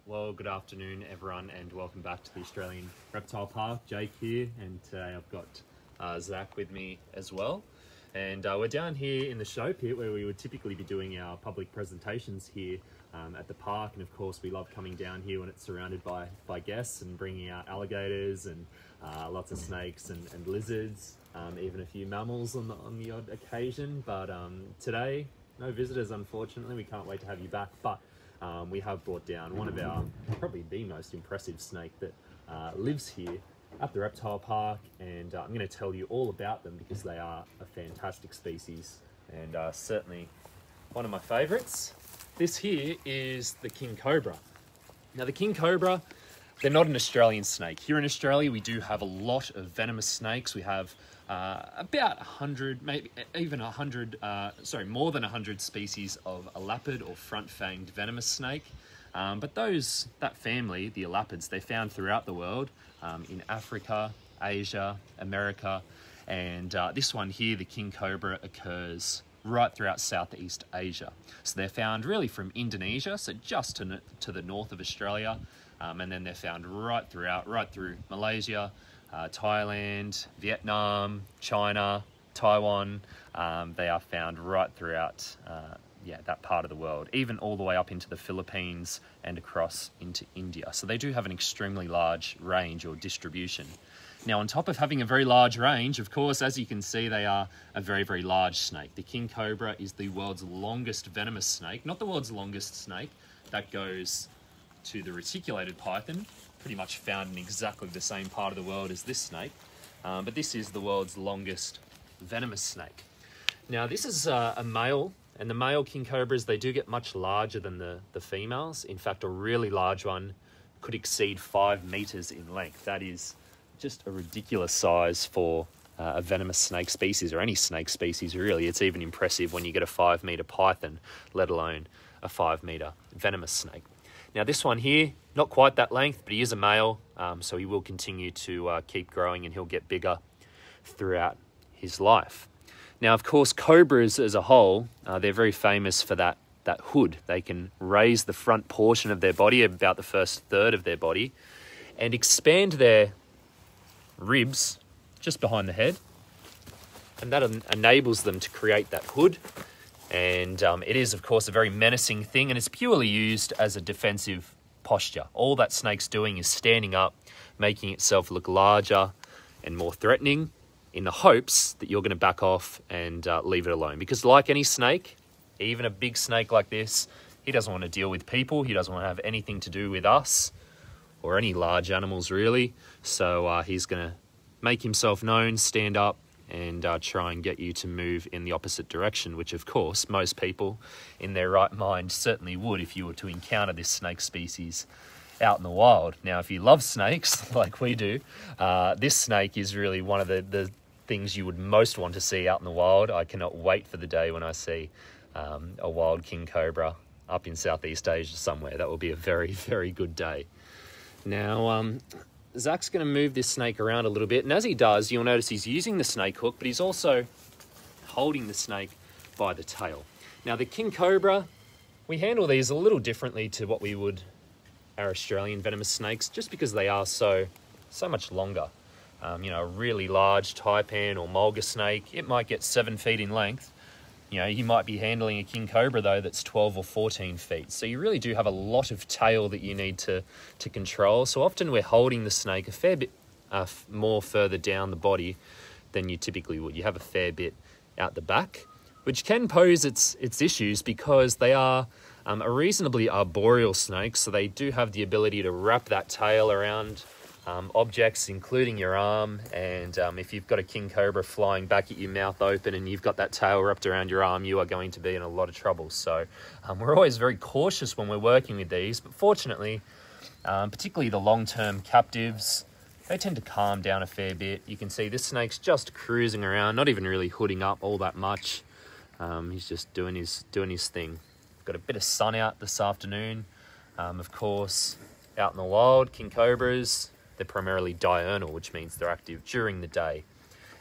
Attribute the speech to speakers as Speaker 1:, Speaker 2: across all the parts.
Speaker 1: Well, good afternoon everyone and welcome back to the Australian Reptile Park. Jake here, and today I've got Zach with me as well. And we're down here in the show pit where we would typically be doing our public presentations here at the park. And of course we love coming down here when it's surrounded by guests and bringing out alligators and lots of snakes and lizards, even a few mammals on the odd occasion. But today, no visitors unfortunately. We can't wait to have you back. But we have brought down one of our, probably the most impressive snake that lives here at the reptile park, and I'm going to tell you all about them because they are a fantastic species and certainly one of my favourites. This here is the king cobra. Now the king cobra, they're not an Australian snake. Here in Australia we do have a lot of venomous snakes. We have about 100, maybe even 100, more than 100 species of elapid or front-fanged venomous snake. But that family, the elapids, they're found throughout the world, in Africa, Asia, America, and this one here, the king cobra, occurs right throughout Southeast Asia. So they're found really from Indonesia, so just to the north of Australia, and then they're found right through Malaysia, Thailand, Vietnam, China, Taiwan. They are found right throughout that part of the world, even all the way up into the Philippines and across into India. So they do have an extremely large range or distribution. Now, on top of having a very large range, of course, as you can see, they are a very, very large snake. The king cobra is the world's longest venomous snake, not the world's longest snake. That goes to the reticulated python, pretty much found in exactly the same part of the world as this snake. But this is the world's longest venomous snake. Now, this is a male, and the male king cobras, they do get much larger than the females. In fact, a really large one could exceed 5 meters in length. That is just a ridiculous size for a venomous snake species, or any snake species really. It's even impressive when you get a 5-meter python, let alone a 5-meter venomous snake. Now this one here, not quite that length, but he is a male, so he will continue to keep growing and he'll get bigger throughout his life. Now, of course, cobras as a whole, they're very famous for that hood. They can raise the front portion of their body, about the first third of their body, and expand their ribs just behind the head. And that enables them to create that hood. And it is, of course, a very menacing thing, and it's purely used as a defensive posture. All that snake's doing is standing up, making itself look larger and more threatening, in the hopes that you're going to back off and leave it alone. Because like any snake, even a big snake like this, he doesn't want to deal with people. He doesn't want to have anything to do with us or any large animals really. So he's going to make himself known, stand up, and try and get you to move in the opposite direction, which of course most people in their right mind certainly would if you were to encounter this snake species out in the wild. Now, if you love snakes like we do, this snake is really one of the things you would most want to see out in the wild. I cannot wait for the day when I see a wild king cobra up in Southeast Asia somewhere. That will be a very, very good day. Now, Zach's going to move this snake around a little bit, and as he does, you'll notice he's using the snake hook, but he's also holding the snake by the tail. Now, the king cobra, we handle these a little differently to what we would our Australian venomous snakes, just because they are so much longer. A really large taipan or mulga snake, it might get 7 feet in length. You might be handling a king cobra though that's 12 or 14 feet. So you really do have a lot of tail that you need to control. So often we're holding the snake a fair bit more further down the body than you typically would. You have a fair bit out the back, which can pose its issues because they are a reasonably arboreal snake. So they do have the ability to wrap that tail around objects, including your arm, and if you've got a king cobra flying back at you, mouth open, and you've got that tail wrapped around your arm, you are going to be in a lot of trouble. So we're always very cautious when we're working with these, but fortunately, particularly the long-term captives, they tend to calm down a fair bit. You can see this snake's just cruising around, not even really hooding up all that much. He's just doing his thing. Got a bit of sun out this afternoon. Of course, out in the wild, king cobras, they're primarily diurnal, which means they're active during the day.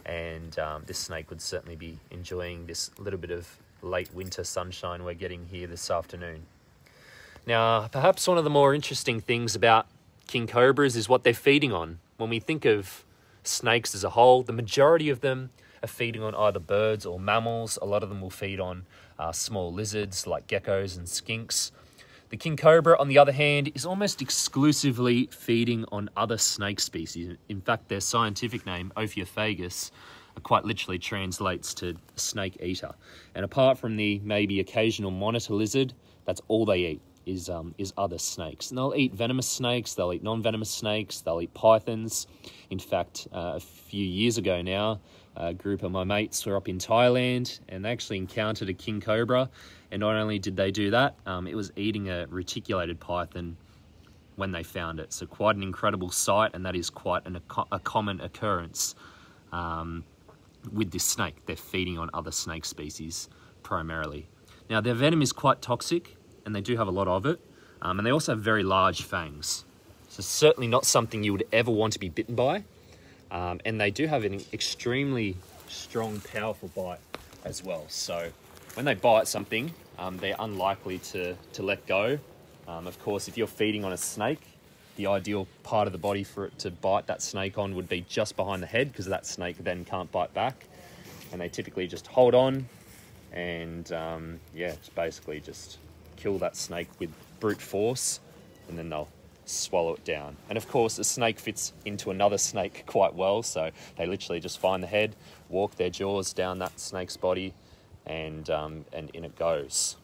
Speaker 1: And this snake would certainly be enjoying this little bit of late winter sunshine we're getting here this afternoon. Now, perhaps one of the more interesting things about king cobras is what they're feeding on. When we think of snakes as a whole, the majority of them are feeding on either birds or mammals. A lot of them will feed on small lizards like geckos and skinks. The king cobra, on the other hand, is almost exclusively feeding on other snake species. In fact, their scientific name, Ophiophagus, quite literally translates to snake eater. And apart from the maybe occasional monitor lizard, that's all they eat is other snakes. And they'll eat venomous snakes, they'll eat non-venomous snakes, they'll eat pythons. In fact, a few years ago now, a group of my mates were up in Thailand and they actually encountered a king cobra. And not only did they do that, it was eating a reticulated python when they found it. So quite an incredible sight, and that is quite a common occurrence with this snake. They're feeding on other snake species primarily. Now, their venom is quite toxic, and they do have a lot of it, and they also have very large fangs. So certainly not something you would ever want to be bitten by, and they do have an extremely strong, powerful bite as well. So when they bite something, they're unlikely to let go. Of course, if you're feeding on a snake, the ideal part of the body for it to bite that snake on would be just behind the head, because that snake then can't bite back. And they typically just hold on and, yeah, it's basically just kill that snake with brute force, and then they'll swallow it down. And of course, a snake fits into another snake quite well, so they literally just find the head, walk their jaws down that snake's body, and in it goes.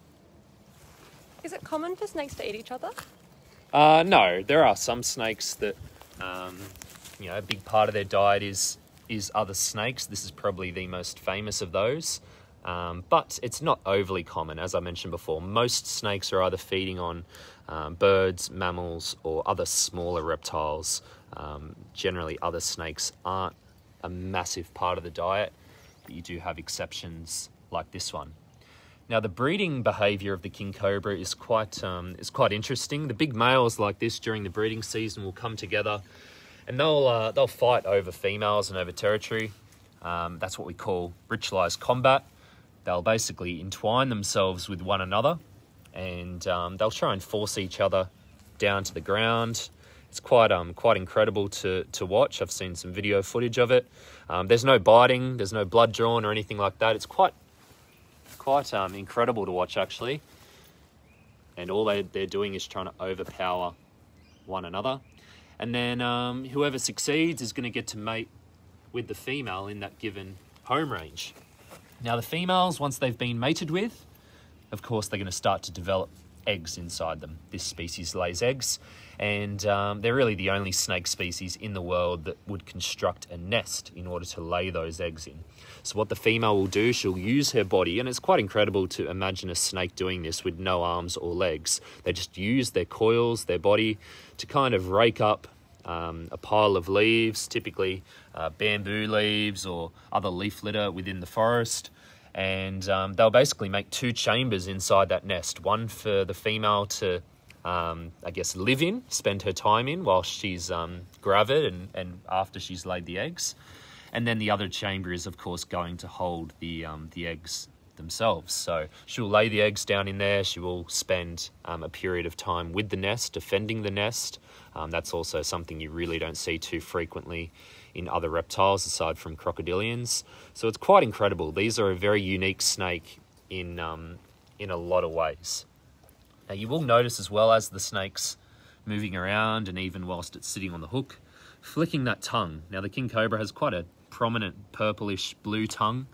Speaker 2: Is it common for snakes to eat each other?
Speaker 1: No, there are some snakes that, you know, a big part of their diet is other snakes. This is probably the most famous of those, but it's not overly common. As I mentioned before, most snakes are either feeding on birds, mammals, or other smaller reptiles. Generally, other snakes aren't a massive part of the diet, but you do have exceptions like this one. Now, the breeding behaviour of the king cobra is quite interesting. The big males like this during the breeding season will come together, and they'll fight over females and over territory. That's what we call ritualised combat. They'll basically entwine themselves with one another, and they'll try and force each other down to the ground. It's quite incredible to watch. I've seen some video footage of it. There's no biting, there's no blood drawn or anything like that. It's quite incredible to watch, actually. And all they're doing is trying to overpower one another. And then whoever succeeds is going to get to mate with the female in that given home range. Now, the females, once they've been mated with, of course, they're going to start to develop eggs inside them. This species lays eggs, and they're really the only snake species in the world that would construct a nest in order to lay those eggs in. So what the female will do, she'll use her body, and it's quite incredible to imagine a snake doing this with no arms or legs. They just use their coils, their body, to kind of rake up a pile of leaves, typically bamboo leaves or other leaf litter within the forest. And they'll basically make two chambers inside that nest, one for the female to, I guess, live in, spend her time in while she's gravid and after she's laid the eggs. And then the other chamber is, of course, going to hold the eggs themselves. So she'll lay the eggs down in there. She will spend a period of time with the nest, defending the nest. That's also something you really don't see too frequently in other reptiles aside from crocodilians. So it's quite incredible. These are a very unique snake in a lot of ways. Now, you will notice as well, as the snake's moving around and even whilst it's sitting on the hook, flicking that tongue. Now, the king cobra has quite a prominent purplish blue tongue,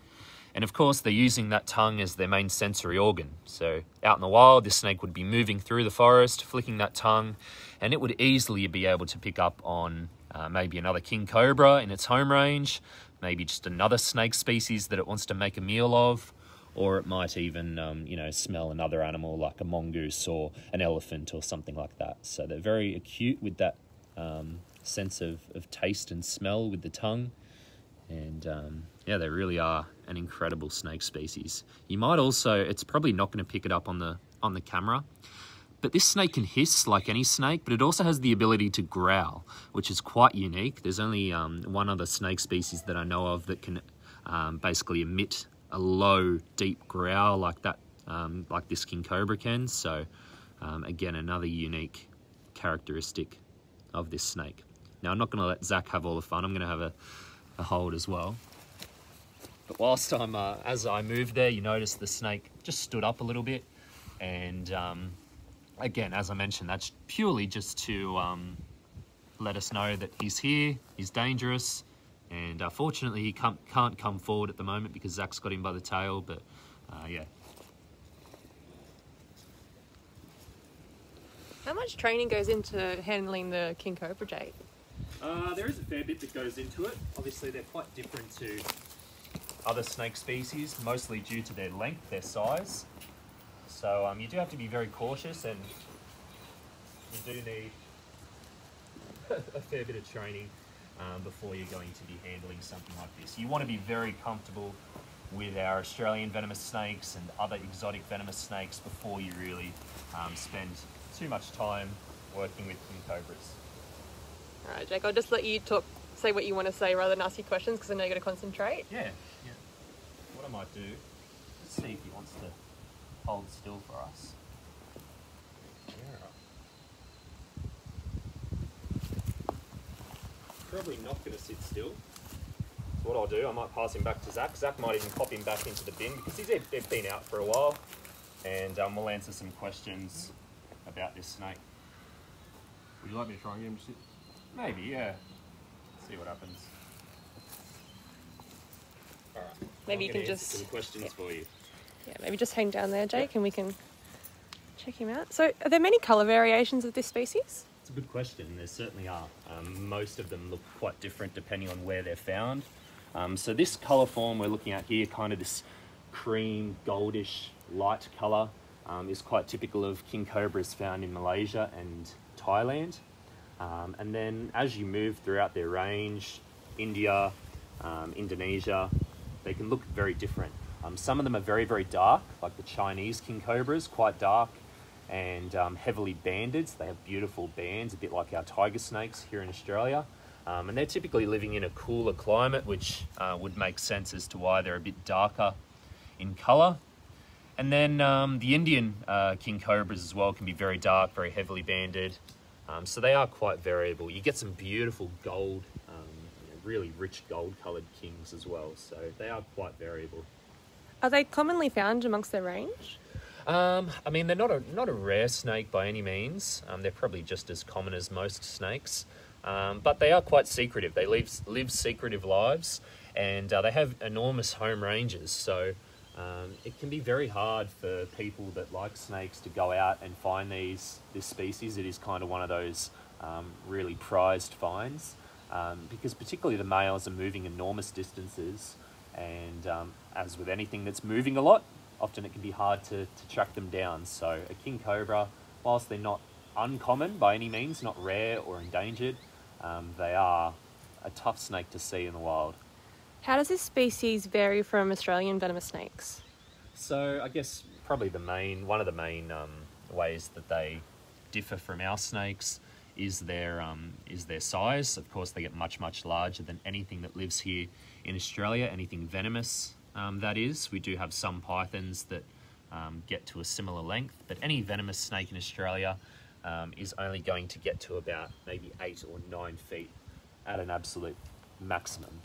Speaker 1: and of course they're using that tongue as their main sensory organ. So out in the wild, this snake would be moving through the forest, flicking that tongue, and it would easily be able to pick up on maybe another king cobra in its home range, maybe just another snake species that it wants to make a meal of, or it might even smell another animal like a mongoose or an elephant or something like that. So they're very acute with that sense of taste and smell with the tongue. And yeah, they really are an incredible snake species. You might also, it's probably not going to pick it up on the camera, but this snake can hiss like any snake, but it also has the ability to growl, which is quite unique. There's only one other snake species that I know of that can basically emit a low, deep growl like that, like this king cobra can. So Again, another unique characteristic of this snake. Now, I'm not going to let Zach have all the fun. I'm going to have a hold as well. But whilst I'm, as I moved there, you notice the snake just stood up a little bit. And again, as I mentioned, that's purely just to let us know that he's here, he's dangerous. And fortunately, he can't come forward at the moment because Zach's got him by the tail, but yeah.
Speaker 2: How much training goes into handling the king cobra, Jake?
Speaker 1: There is a fair bit that goes into it. Obviously, they're quite different to other snake species, mostly due to their length, their size. So you do have to be very cautious, and you do need a fair bit of training before you're going to be handling something like this. You want to be very comfortable with our Australian venomous snakes and other exotic venomous snakes before you really spend too much time working with king cobras.
Speaker 2: All right, Jake, I'll just let you say what you want to say rather than ask you questions because I know you're going to concentrate.
Speaker 1: Yeah. What I might do, let's see if he wants to hold still for us. Probably not going to sit still. So what I'll do, I might pass him back to Zach. Zach might even pop him back into the bin because they've been out for a while, and we'll answer some questions about this snake.
Speaker 3: Would you like me to try and get him to sit?
Speaker 1: Maybe, yeah. See what happens. All right.
Speaker 2: Maybe you can
Speaker 1: answer
Speaker 2: just
Speaker 1: some questions for you.
Speaker 2: Yeah, maybe just hang down there, Jake, and we can check him out. So, are there many colour variations of this species?
Speaker 1: It's a good question. There certainly are. Most of them look quite different depending on where they're found. So this colour form we're looking at here, kind of this cream, goldish, light colour, is quite typical of king cobras found in Malaysia and Thailand. And then as you move throughout their range, India, Indonesia, they can look very different. Some of them are very, very dark, like the Chinese king cobras, quite dark and heavily banded. So they have beautiful bands, a bit like our tiger snakes here in Australia. And they're typically living in a cooler climate, which would make sense as to why they're a bit darker in colour. And then the Indian king cobras as well can be very dark, very heavily banded. So they are quite variable. You get some beautiful gold, really rich gold coloured kings as well. So they are quite variable.
Speaker 2: Are they commonly found amongst their range?
Speaker 1: I mean, they're not a rare snake by any means. They're probably just as common as most snakes. But they are quite secretive. They live secretive lives, and they have enormous home ranges. So it can be very hard for people that like snakes to go out and find this species. It is kind of one of those really prized finds, because particularly the males are moving enormous distances, and as with anything that's moving a lot, often it can be hard to track them down. So a king cobra, whilst they're not uncommon by any means, not rare or endangered, they are a tough snake to see in the wild.
Speaker 2: How does this species vary from Australian venomous snakes?
Speaker 1: So I guess probably one of the main ways that they differ from our snakes is their size. Of course, they get much, much larger than anything that lives here in Australia, anything venomous, that is. We do have some pythons that get to a similar length, but any venomous snake in Australia is only going to get to about maybe 8 or 9 feet at an absolute maximum.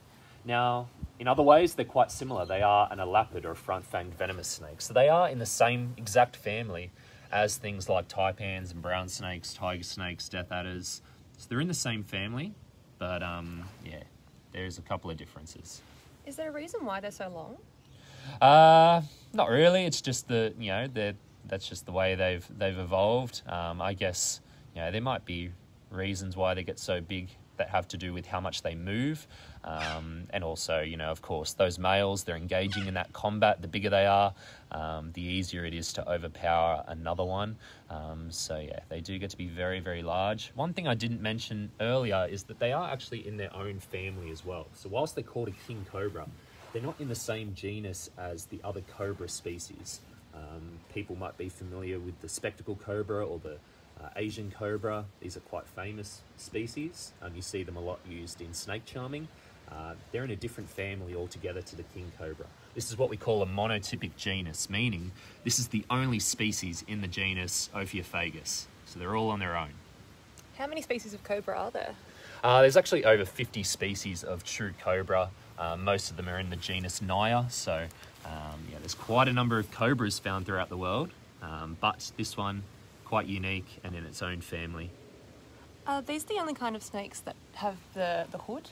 Speaker 1: Now, in other ways, they're quite similar. They are an elapid or a front-fanged venomous snake. So they are in the same exact family as things like taipans and brown snakes, tiger snakes, death adders. So they're in the same family, but yeah, there's a couple of differences.
Speaker 2: Is there a reason why they're so long?
Speaker 1: Not really. It's just that's just the way they've evolved. I guess there might be reasons why they get so big that have to do with how much they move, and also of course those males, they're engaging in that combat. The bigger they are, the easier it is to overpower another one. So yeah, they do get to be very, very large. One thing I didn't mention earlier is that they are actually in their own family as well. So whilst they're called a king cobra, they're not in the same genus as the other cobra species. People might be familiar with the spectacle cobra or the Asian cobra. These are quite famous species. You see them a lot used in snake charming. They're in a different family altogether to the king cobra. This is what we call a monotypic genus, meaning this is the only species in the genus Ophiophagus. So they're all on their own.
Speaker 2: How many species of cobra are there?
Speaker 1: There's actually over 50 species of true cobra. Most of them are in the genus Naya, so yeah, there's quite a number of cobras found throughout the world, but this one quite unique and in its own family.
Speaker 2: Are these the only kind of snakes that have the hood?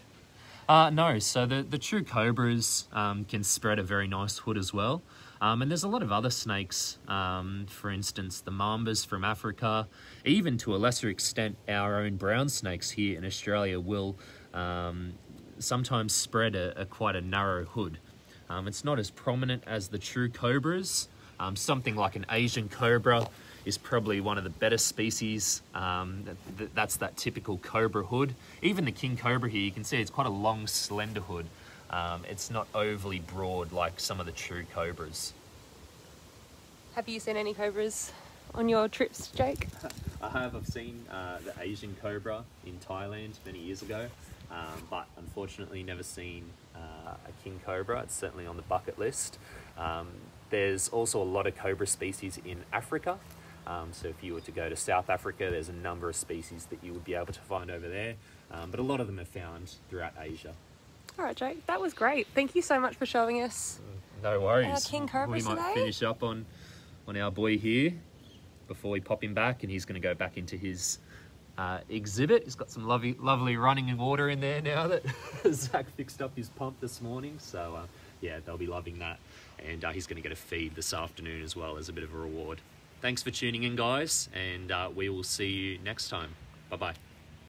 Speaker 1: No, so the true cobras can spread a very nice hood as well. And there's a lot of other snakes, for instance, the mambas from Africa, even to a lesser extent, our own brown snakes here in Australia will sometimes spread quite a narrow hood. It's not as prominent as the true cobras. Something like an Asian cobra is probably one of the better species. That's that typical cobra hood. Even the king cobra here, you can see it's quite a long, slender hood. It's not overly broad like some of the true cobras.
Speaker 2: Have you seen any cobras on your trips, Jake?
Speaker 1: I've seen the Asian cobra in Thailand many years ago, but unfortunately never seen a king cobra. It's certainly on the bucket list. There's also a lot of cobra species in Africa. So if you were to go to South Africa, there's a number of species that you would be able to find over there, but a lot of them are found throughout Asia.
Speaker 2: All right, Jake, that was great. Thank you so much for showing us.
Speaker 1: No worries.
Speaker 2: Our king cobras
Speaker 1: we might
Speaker 2: today.
Speaker 1: finish up on our boy here before we pop him back, and he's going to go back into his exhibit. He's got some lovely running water in there now that Zach fixed up his pump this morning. So yeah, they'll be loving that, and he's going to get a feed this afternoon as well as a bit of a reward. Thanks for tuning in, guys, and we will see you next time. Bye-bye.